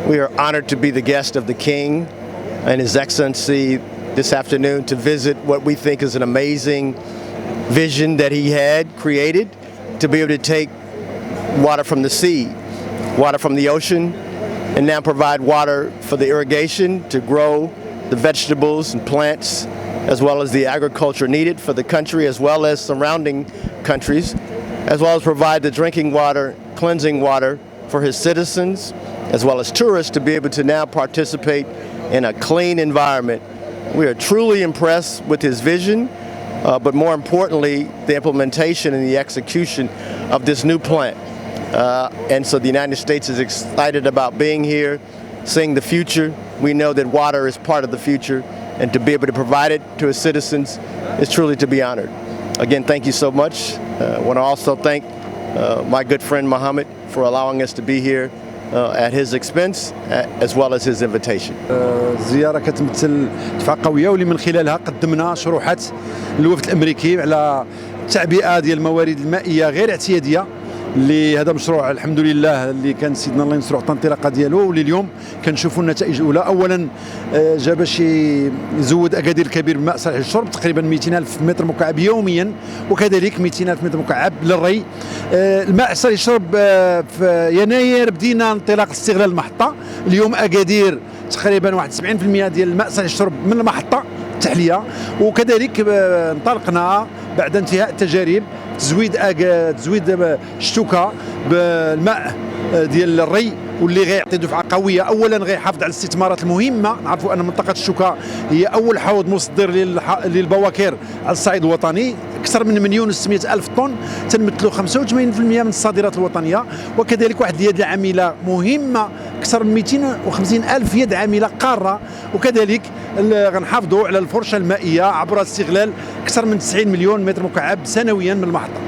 We are honored to be the guest of the King and His Excellency this afternoon to visit what we think is an amazing vision that he had created to be able to take water from the sea, water from the ocean, and now provide water for the irrigation to grow the vegetables and plants, as well as the agriculture needed for the country, as well as surrounding countries, as well as provide the drinking water, cleansing water for his citizens, as well as tourists to be able to now participate in a clean environment. We are truly impressed with his vision, but more importantly, the implementation and the execution of this new plant. And so the United States is excited about being here, seeing the future. We know that water is part of the future, and to be able to provide it to his citizens is truly to be honored. Again, thank you so much. I want to also thank my good friend Mohammed for allowing us to be here at his expense as well as his invitation. زيارة كتمثل دفعة قوية واللي من خلالها قدمنا شروحات الوفد الامريكي على تعبئة ديال الموارد المائية غير اعتيادية، اللي هذا مشروع الحمد لله اللي كان سيدنا الله ينصرو حتى الانطلاقه ديالو، واللي اليوم كنشوفوا النتائج الاولى. اولا جا باش يزود اكادير الكبير بماء صالح للشرب تقريبا 200 الف متر مكعب يوميا، وكذلك 200 الف متر مكعب للري. الماء صالح للشرب في يناير بدينا انطلاق استغلال المحطه. اليوم اكادير تقريبا 71% ديال الماء صالح للشرب من المحطه تحلية، وكذلك انطلقنا بعد انتهاء التجارب تزويد الشتوكة بالماء ديال الري، واللي غيعطي دفعه قويه. اولا غيحافظ على الاستثمارات المهمه. نعرفوا ان منطقه الشتوكة هي اول حوض مصدر للبواكر على الصعيد الوطني، اكثر من 1,600,000 طن، تنمثلوا 85% من الصادرات الوطنيه. وكذلك واحد اليد العامله مهمه، اكثر من 250,000 يد عامله قاره. وكذلك غنحافظوا على الفرشه المائيه عبر استغلال اكثر من 90 مليون متر مكعب سنويا من المحطه.